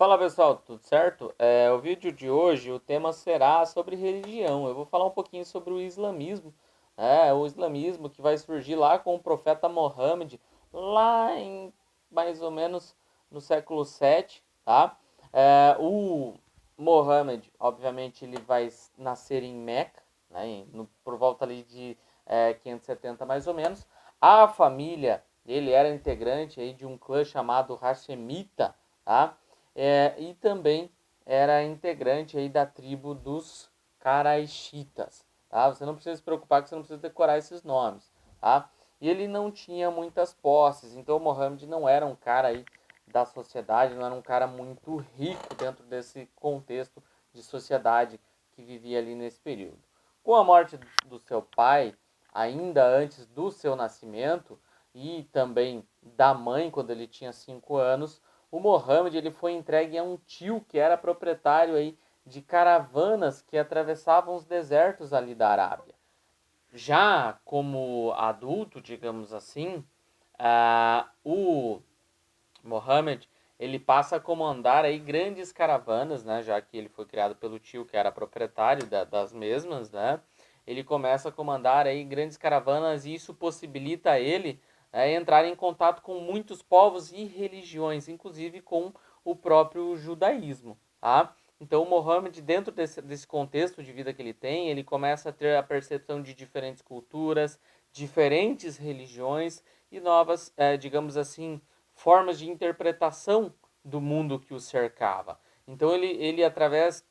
Fala pessoal, tudo certo? O vídeo de hoje, o tema será sobre religião. Eu vou falar um pouquinho sobre o islamismo, o islamismo que vai surgir lá com o profeta Mohammed, lá em mais ou menos no século 7, tá? O Mohammed, obviamente, ele vai nascer em Meca, né, por volta ali de 570 mais ou menos. A família dele era integrante aí de um clã chamado Hashemita, tá? E também era integrante aí da tribo dos Qaraixitas, tá? Você não precisa se preocupar que você não precisa decorar esses nomes, tá? E ele não tinha muitas posses, então o Mohammed não era um cara aí da sociedade, não era um cara muito rico dentro desse contexto de sociedade que vivia ali nesse período. Com a morte do seu pai, ainda antes do seu nascimento, e também da mãe, quando ele tinha 5 anos, o Mohammed ele foi entregue a um tio que era proprietário aí de caravanas que atravessavam os desertos ali da Arábia. Já como adulto, digamos assim, o Mohammed ele passa a comandar aí grandes caravanas, né, já que ele foi criado pelo tio que era proprietário das mesmas, né? Ele começa a comandar aí grandes caravanas e isso possibilita a ele entrar em contato com muitos povos e religiões, inclusive com o próprio judaísmo, tá? Então, o Mohammed, dentro desse contexto de vida que ele tem, ele começa a ter a percepção de diferentes culturas, diferentes religiões e novas, digamos assim, formas de interpretação do mundo que o cercava. Então, ele através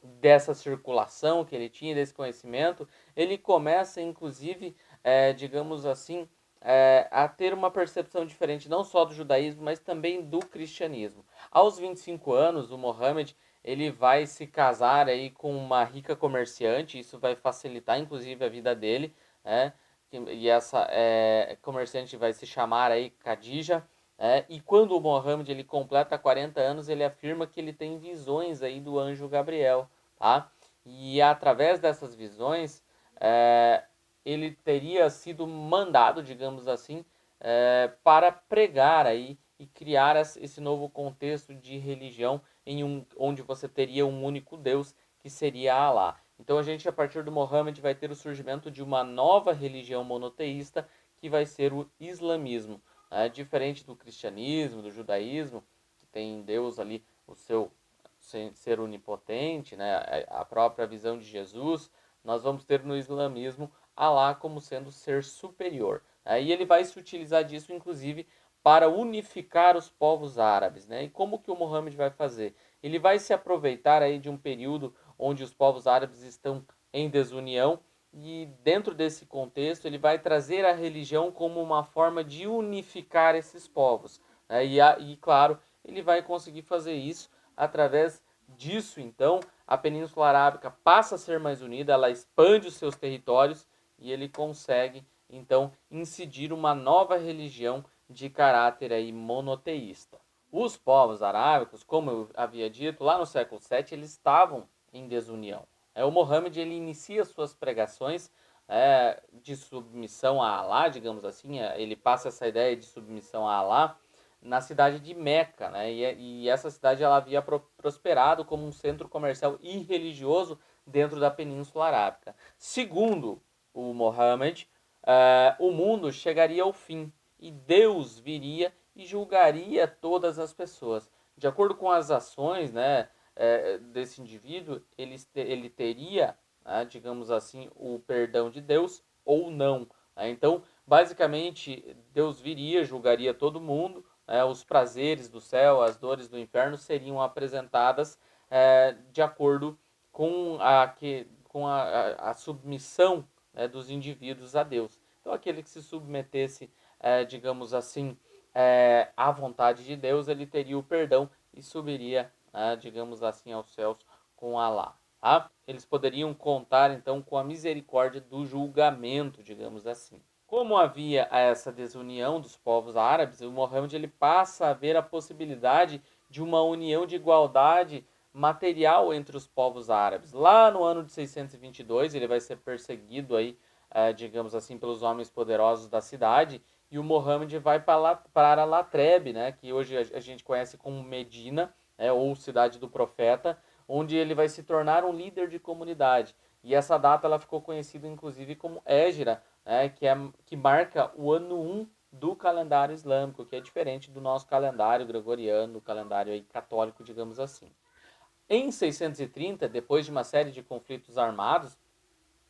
dessa circulação que ele tinha, desse conhecimento, ele começa, inclusive, digamos assim, a ter uma percepção diferente, não só do judaísmo, mas também do cristianismo. Aos 25 anos, o Mohammed ele vai se casar aí com uma rica comerciante, isso vai facilitar, inclusive, a vida dele, né? E essa comerciante vai se chamar aí Khadija, e quando o Mohammed ele completa 40 anos, ele afirma que ele tem visões aí do anjo Gabriel, tá? E através dessas visões, ele teria sido mandado, digamos assim, para pregar aí e criar esse novo contexto de religião onde você teria um único Deus, que seria Alá. Então a gente, a partir do Mohammed, vai ter o surgimento de uma nova religião monoteísta, que vai ser o islamismo. Diferente do cristianismo, do judaísmo, que tem Deus ali, o seu ser onipotente, né, a própria visão de Jesus, nós vamos ter no islamismo Alá como sendo o ser superior. E ele vai se utilizar disso, inclusive, para unificar os povos árabes. Né? E como que o Mohammed vai fazer? Ele vai se aproveitar aí de um período onde os povos árabes estão em desunião e dentro desse contexto ele vai trazer a religião como uma forma de unificar esses povos. E claro, ele vai conseguir fazer isso através disso. Então, a Península Arábica passa a ser mais unida, ela expande os seus territórios e ele consegue, então, incidir uma nova religião de caráter aí monoteísta. Os povos arábicos, como eu havia dito, lá no século VII, eles estavam em desunião. O Mohammed ele inicia suas pregações de submissão a Alá, digamos assim, ele passa essa ideia de submissão a Alá na cidade de Meca, né? E essa cidade ela havia prosperado como um centro comercial e religioso dentro da Península Arábica. Segundo o Mohammed, o mundo chegaria ao fim e Deus viria e julgaria todas as pessoas. De acordo com as ações, né, desse indivíduo, ele teria, digamos assim, o perdão de Deus ou não. Então, basicamente, Deus viria, julgaria todo mundo, os prazeres do céu, as dores do inferno seriam apresentadas de acordo com a submissão dos indivíduos a Deus. Então, aquele que se submetesse, digamos assim, à vontade de Deus, ele teria o perdão e subiria, digamos assim, aos céus com Alá. Tá? Eles poderiam contar, então, com a misericórdia do julgamento, digamos assim. Como havia essa desunião dos povos árabes, o Mohammed ele passa a ver a possibilidade de uma união de igualdade material entre os povos árabes. Lá no ano de 622, ele vai ser perseguido aí, digamos assim, pelos homens poderosos da cidade, e o Mohammed vai para Latreb, né, que hoje a gente conhece como Medina, ou cidade do profeta, onde ele vai se tornar um líder de comunidade. E essa data ela ficou conhecida inclusive como Égira, que marca o ano 1 do calendário islâmico, que é diferente do nosso calendário gregoriano, do calendário aí católico, digamos assim. Em 630, depois de uma série de conflitos armados,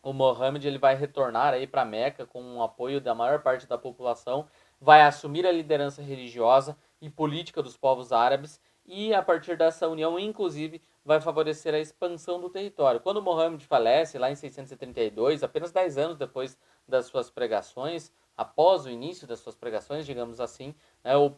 o Mohammed ele vai retornar aí para Meca com o apoio da maior parte da população, vai assumir a liderança religiosa e política dos povos árabes e a partir dessa união, inclusive, vai favorecer a expansão do território. Quando Mohammed falece, lá em 632, apenas 10 anos depois das suas pregações, após o início das suas pregações, digamos assim,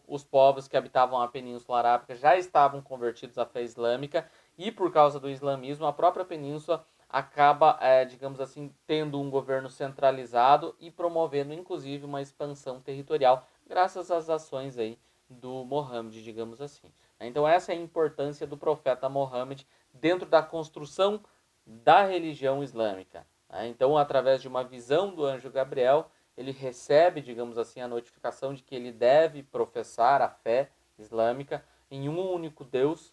os povos que habitavam a Península Arábica já estavam convertidos à fé islâmica e por causa do islamismo, a própria península acaba, digamos assim, tendo um governo centralizado e promovendo, inclusive, uma expansão territorial, graças às ações aí do Mohammed, digamos assim. Então, essa é a importância do profeta Mohammed dentro da construção da religião islâmica. Então, através de uma visão do anjo Gabriel, ele recebe, digamos assim, a notificação de que ele deve professar a fé islâmica em um único Deus,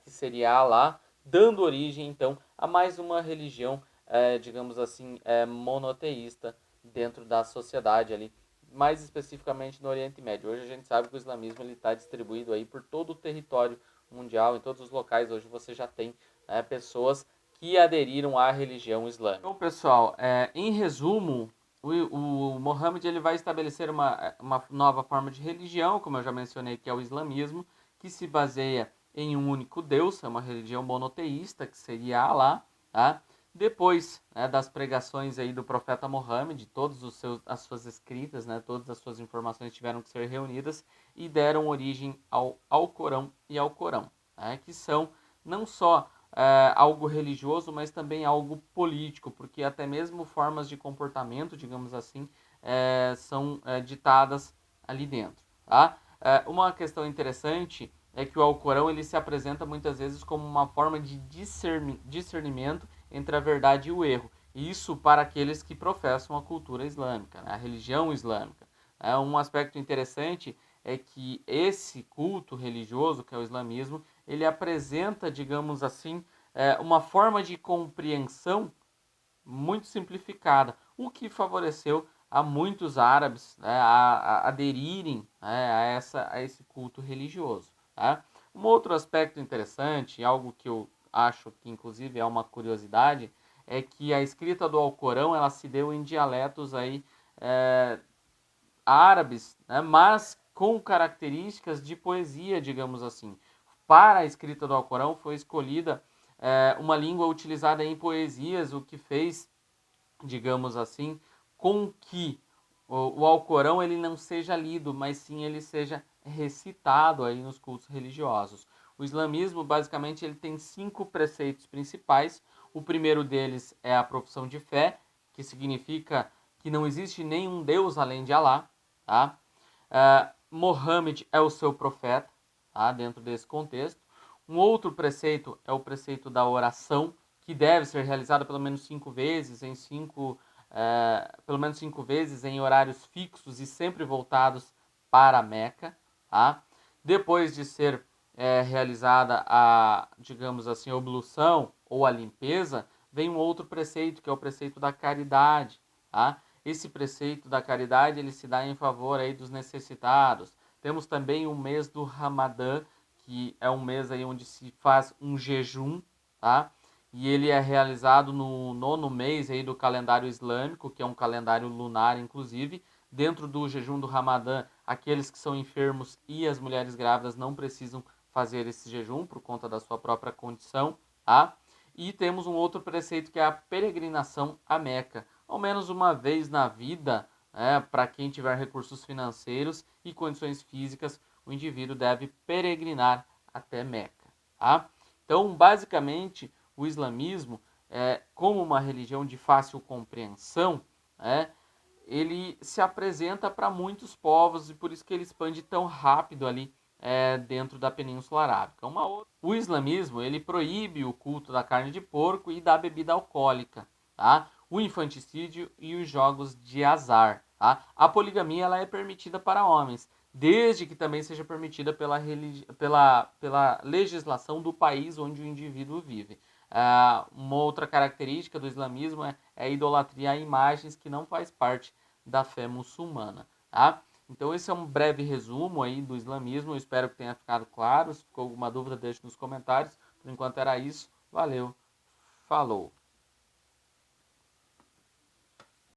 que seria Allah, dando origem, então, a mais uma religião, digamos assim, monoteísta dentro da sociedade ali, mais especificamente no Oriente Médio. Hoje a gente sabe que o islamismo está distribuído aí por todo o território mundial, em todos os locais. Hoje você já tem pessoas que aderiram à religião islâmica. Então, pessoal, em resumo, o Mohammed ele vai estabelecer uma nova forma de religião, como eu já mencionei, que é o islamismo, que se baseia em um único Deus, é uma religião monoteísta, que seria Allah, tá? Depois das pregações aí do profeta Mohammed, as suas escritas, todas as suas informações tiveram que ser reunidas e deram origem ao Alcorão e ao Corão, que são não só algo religioso, mas também algo político, porque até mesmo formas de comportamento, digamos assim, são ditadas ali dentro. Tá? Uma questão interessante é que o Alcorão ele se apresenta muitas vezes como uma forma de discernimento entre a verdade e o erro. Isso para aqueles que professam a cultura islâmica, a religião islâmica. Um aspecto interessante é que esse culto religioso, que é o islamismo, ele apresenta, digamos assim, uma forma de compreensão muito simplificada, o que favoreceu a muitos árabes a aderirem a esse culto religioso. Tá? Um outro aspecto interessante, algo que eu acho que inclusive é uma curiosidade, é que a escrita do Alcorão ela se deu em dialetos aí, árabes, mas com características de poesia, digamos assim. Para a escrita do Alcorão foi escolhida uma língua utilizada em poesias, o que fez, digamos assim, com que o Alcorão ele não seja lido, mas sim ele seja recitado aí nos cultos religiosos. O islamismo, basicamente, ele tem 5 preceitos principais. O primeiro deles é a profissão de fé, que significa que não existe nenhum Deus além de Allah. Tá? Mohammed é o seu profeta, tá? Dentro desse contexto. Um outro preceito é o preceito da oração, que deve ser realizada pelo menos 5 vezes, pelo menos 5 vezes em horários fixos e sempre voltados para a Meca. Tá? Depois de ser realizada a, digamos assim, a oblução ou a limpeza, vem um outro preceito, que é o preceito da caridade. Tá? Esse preceito da caridade ele se dá em favor aí dos necessitados. Temos também o mês do Ramadã, que é um mês aí onde se faz um jejum, tá? E ele é realizado no 9º mês aí do calendário islâmico, que é um calendário lunar, inclusive. Dentro do jejum do Ramadã, aqueles que são enfermos e as mulheres grávidas não precisam fazer esse jejum por conta da sua própria condição, tá? E temos um outro preceito que é a peregrinação à Meca. Ao menos uma vez na vida, para quem tiver recursos financeiros e condições físicas, o indivíduo deve peregrinar até Meca. Tá? Então, basicamente, o islamismo, como uma religião de fácil compreensão, ele se apresenta para muitos povos e por isso que ele expande tão rápido ali dentro da Península Arábica. O islamismo ele proíbe o culto da carne de porco e da bebida alcoólica, tá? O infanticídio e os jogos de azar. Tá? A poligamia ela é permitida para homens, desde que também seja permitida pela legislação do país onde o indivíduo vive. Uma outra característica do islamismo é a idolatria a imagens que não faz parte da fé muçulmana. Tá? Então esse é um breve resumo aí do islamismo, eu espero que tenha ficado claro. Se ficou alguma dúvida, deixe nos comentários. Por enquanto era isso. Valeu, falou!